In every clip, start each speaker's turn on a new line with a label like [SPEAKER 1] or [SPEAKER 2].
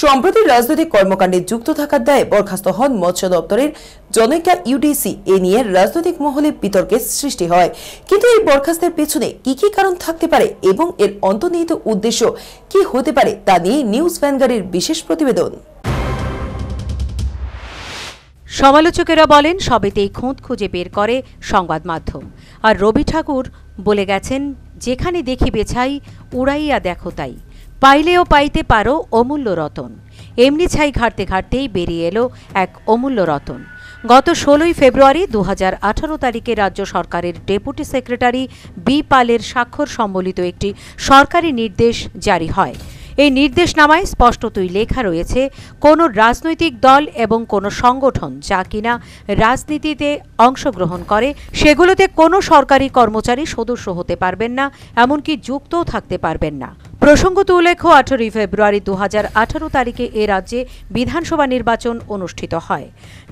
[SPEAKER 1] সম্প্রতি রাজনৈতিক কর্মকাণ্ডে যুক্ত থাকার দায়ে বরখাস্ত হন মৎস্য দপ্তরের জনৈকা ইউডিসি। এ নিয়ে রাজনৈতিক মহলে বিতর্কের সৃষ্টি হয়। কিন্তু এই বরখাস্তের পেছনে কি কারণ থাকতে পারে এবং এর অন্তর্নিহিত উদ্দেশ্য কি হতে পারে তা নিয়ে নিউজ ভ্যানগার্ডের বিশেষ প্রতিবেদন।
[SPEAKER 2] সমালোচকেরা বলেন সবেতেই খোঁজ খুঁজে বের করে সংবাদ মাধ্যম। আর রবি ঠাকুর বলে গেছেন, যেখানে দেখিবে ছাই উড়াইয়া দেখো তাই, পাইলেও পাইতে পারো অমূল্য রতন। এমনি ছাই ঘাটতে ঘাটতেই বেরিয়ে এলো এক অমূল্য রতন। গত 16ই ফেব্রুয়ারি 2018 তারিখে রাজ্য সরকারের ডেপুটি সেক্রেটারি বি পালের স্বাক্ষর সম্বলিত একটি সরকারি নির্দেশ জারি হয়। এই নির্দেশনামায় স্পষ্টতই লেখা রয়েছে, কোনো রাজনৈতিক দল এবং কোনো সংগঠন যা কিনা রাজনীতিতে অংশগ্রহণ করে সেগুলোতে কোনো সরকারি কর্মচারী সদস্য হতে পারবেন না, এমনকি যুক্তও থাকতে পারবেন না। প্রসঙ্গত উল্লেখ্য, 18ই ফেব্রুয়ারি 2018 তারিখে এ রাজ্যে বিধানসভা নির্বাচন অনুষ্ঠিত হয়।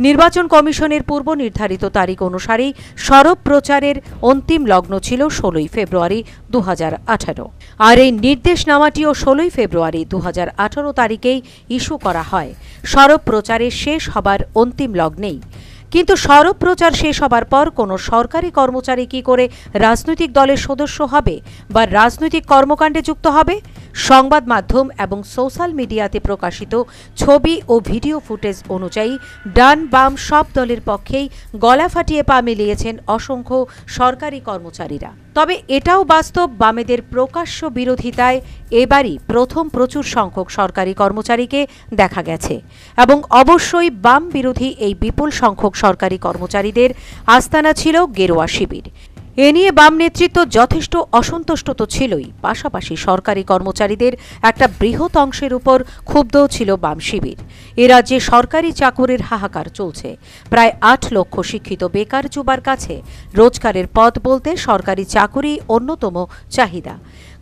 [SPEAKER 2] নির্বাচন কমিশনের পূর্ব নির্ধারিত তারিখ অনুসারেই সরব প্রচারের অন্তিম লগ্ন ছিল 16ই ফেব্রুয়ারি 2018। আর এই নির্দেশনামাটিও 16ই ফেব্রুয়ারি 2018 তারিখেই ইস্যু করা হয়, সরব প্রচারের শেষ হবার অন্তিম লগ্নেই। কিন্তু সরব প্রচার শেষ হবার পর কোনো সরকারি কর্মচারী কি করে রাজনৈতিক দলের সদস্য হবে বা রাজনৈতিক কর্মকাণ্ডে যুক্ত হবে? সংবাদ মাধ্যম এবং সোশ্যাল মিডিয়াতে প্রকাশিত ছবি ও ভিডিও ফুটেজ অনুযায়ী ডান বাম সব দলের পক্ষেই গলা ফাটিয়ে পা মিলিয়েছেন অসংখ্য সরকারি কর্মচারীরা। তবে এটাও বাস্তব, বামেদের প্রকাশ্য বিরোধিতায় এবারই প্রথম প্রচুর সংখ্যক সরকারি কর্মচারীকে দেখা গেছে এবং অবশ্যই বাম বিরোধী এই বিপুল সংখ্যক সরকারি কর্মচারীদের আস্তানা ছিল গেরুয়া শিবির। এ নিয়ে বাম নেতৃত্ব যথেষ্ট অসন্তুষ্ট তো ছিলই, পাশাপাশি সরকারি কর্মচারীদের একটা বৃহৎ অংশের উপর ক্ষুব্ধও ছিল বাম শিবির। এ রাজ্যে সরকারি চাকরির হাহাকার চলছে। প্রায় 8 লক্ষ শিক্ষিত বেকার যুবার কাছে রোজগারের পথ বলতে সরকারি চাকরি অন্যতম চাহিদা।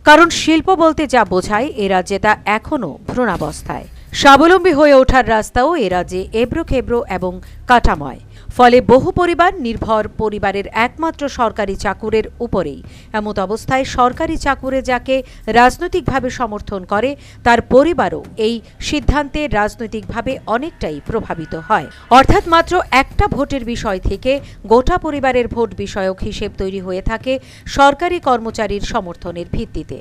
[SPEAKER 2] কারণ শিল্প বলতে যা বোঝায় এ রাজ্যে তা এখনও ভ্রূণাবস্থায়। স্বাবলম্বী হয়ে ওঠার রাস্তাও এ রাজ্যে এবড়ো খেবড়ো এবং কাটাময়। ফলে বহু পরিবার নির্ভর পরিবারের একমাত্র সরকারি চাকুরের উপরেই। এমত অবস্থায় সরকারি চাকুরে যাকে রাজনৈতিকভাবে সমর্থন করে তার পরিবারও এই সিদ্ধান্তে রাজনৈতিকভাবে অনেকটাই প্রভাবিত হয়। অর্থাৎ মাত্র একটা ভোটের বিষয় থেকে গোটা পরিবারের ভোট বিষয়ক হিসেব তৈরি হয়ে থাকে সরকারি কর্মচারীর সমর্থনের ভিত্তিতে।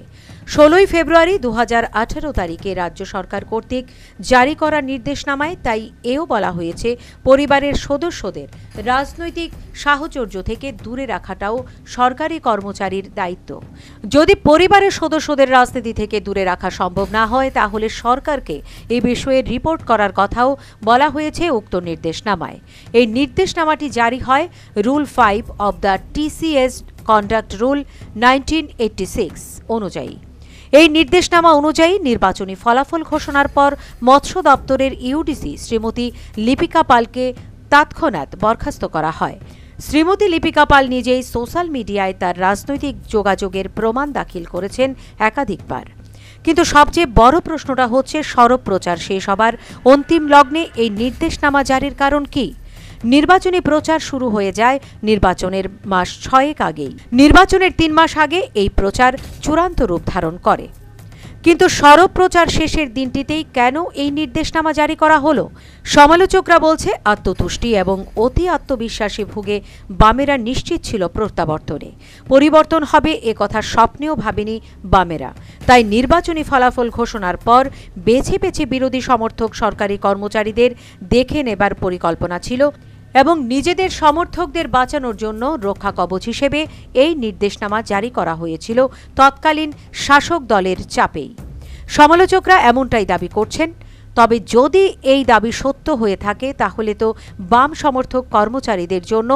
[SPEAKER 2] 16ই ফেব্রুয়ারি 2018 তারিখে রাজ্য সরকার কর্তৃক জারি করা নির্দেশনামায় তাই এও বলা হয়েছে, পরিবারের সদস্যদের রাজনৈতিক সাহচর্য থেকে দূরে রাখাটাও সরকারি কর্মচারীর দায়িত্ব। যদি পরিবারের সদস্যদের রাজনীতি থেকে দূরে রাখা সম্ভব না হয় তাহলে সরকারকে এই বিষয়ে রিপোর্ট করার কথাও বলা হয়েছে উক্ত নির্দেশনামায়। এই নির্দেশনামাটি জারি হয় rule 5 of the TCS conduct rule 1986 অনুযায়ী। এই নির্দেশনামা অনুযায়ী নির্বাচনী ফলাফল ঘোষণার পর মৎস্য দপ্তরের ইউডিসি শ্রীমতী লিপিকা পালকে তৎক্ষণাৎ বরখাস্ত করা হয়। শ্রীমতী লিপিকা পাল নিজেই সোশ্যাল মিডিয়ায় তার রাজনৈতিক যোগাযোগের প্রমাণ দাখিল করেছেন একাধিকবার। কিন্তু সবচেয়ে বড় প্রশ্নটা হচ্ছে, সরব প্রচার শেষ হবার অন্তিম লগ্নে এই নির্দেশনামা জারির কারণ কি? নির্বাচনী প্রচার শুরু হয়ে যায় নির্বাচনের মাস 6 আগেই। নির্বাচনের 3 মাস আগে এই প্রচার চূড়ান্ত রূপ ধারণ করে। কিন্তু সরব প্রচার শেষের দিনটিতেই কেন এই নির্দেশনামা জারি করা হলো? সমালোচকরা বলছে, আত্মতুষ্টি এবং অতি আত্মবিশ্বাসে ভুগে বামেরা নিশ্চিত ছিল প্রত্যাবর্তনে। পরিবর্তন হবে এ কথা স্বপ্নেও ভাবেনি বামেরা। তাই নির্বাচনী ফলাফল ঘোষণার পর বেছে বেছে বিরোধী সমর্থক সরকারি কর্মচারীদের দেখে নেবার পরিকল্পনা ছিল এবং নিজেদের সমর্থকদের বাঁচানোর জন্য রক্ষা কবচ হিসেবে এই নির্দেশনামা জারি করা হয়েছিল তৎকালীন শাসক দলের চাপেই। সমালোচকরা এমনটাই দাবি করছেন। তবে যদি এই দাবি সত্য হয়ে থাকে তাহলে তো বাম সমর্থক কর্মচারীদের জন্য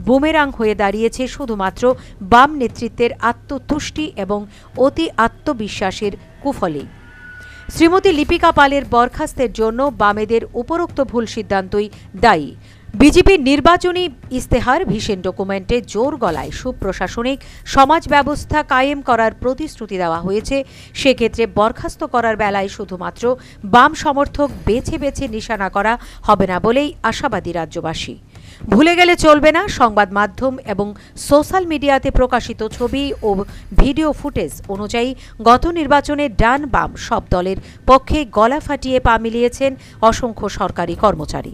[SPEAKER 2] বুমেরাং হয়ে দাঁড়িয়েছে শুধুমাত্র বাম নেতৃত্বের আত্মতুষ্টি এবং অতি আত্মবিশ্বাসের কুফলেই। শ্রীমতী লিপিকা পালের বরখাস্তের জন্য বামেদের উপরোক্ত ভুল সিদ্ধান্তই দায়ী। বিজেপির নির্বাচনী ইস্তেহার ভিশন ডকুমেন্টে জোর গলায় সুপ্রশাসনিক সমাজ ব্যবস্থা কায়েম করার প্রতিশ্রুতি দেওয়া হয়েছে। সেক্ষেত্রে বরখাস্ত করার বেলায় শুধুমাত্র বাম সমর্থক বেছে বেছে নিশানা করা হবে না বলেই আশাবাদী রাজ্যবাসী। ভুলে গেলে চলবে না সংবাদ মাধ্যম এবং সোশ্যাল মিডিয়াতে প্রকাশিত ছবি ও ভিডিও ফুটেজ অনুযায়ী গত নির্বাচনে ডান বাম সব দলের পক্ষে গলা ফাটিয়ে পা মিলিয়েছেন অসংখ্য সরকারি কর্মচারী।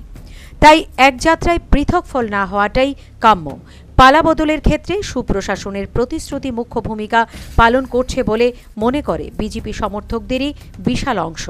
[SPEAKER 2] তাই এক যাত্রায় পৃথক ফল না হওয়াটাই কাম্য। পালাবদলের ক্ষেত্রে সুপ্রশাসনের প্রতিশ্রুতি মুখ্য ভূমিকা পালন করছে বলে মনে করে বিজেপি সমর্থকদেরই বিশাল অংশ।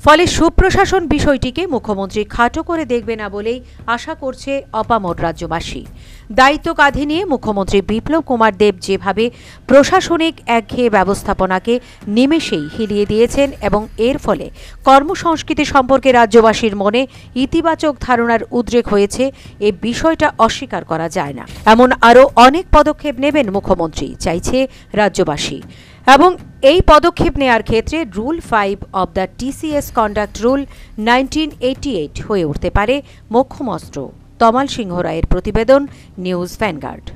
[SPEAKER 2] ফলে সুপ্রশাসন বিষয়টিকে মুখ্যমন্ত্রী খাটো করে দেখবে না বলেই আশা করছে অপামর রাজ্যবাসী। দায়িত্ব কাঁধে নিয়ে মুখ্যমন্ত্রী বিপ্লব কুমার দেব যেভাবে প্রশাসনিক একঘেয়ে ব্যবস্থাপনাকে নিমেষেই হিলিয়ে দিয়েছেন এবং এর ফলে কর্মসংস্কৃতি সম্পর্কে রাজ্যবাসীর মনে ইতিবাচক ধারণার উদ্রেক হয়েছে, এ বিষয়টা অস্বীকার করা যায় না। এমন আরও অনেক পদক্ষেপ নেবেন মুখ্যমন্ত্রী, চাইছে রাজ্যবাসী। এবং এই পদক্ষেপ নেয়ার ক্ষেত্রে rule 5 of the TCS conduct rule 1988 হয়ে উঠতে পারে মোক্ষম অস্ত্র। তমাল সিংহ রায়ের প্রতিবেদন, নিউজ ভ্যানগার্ড।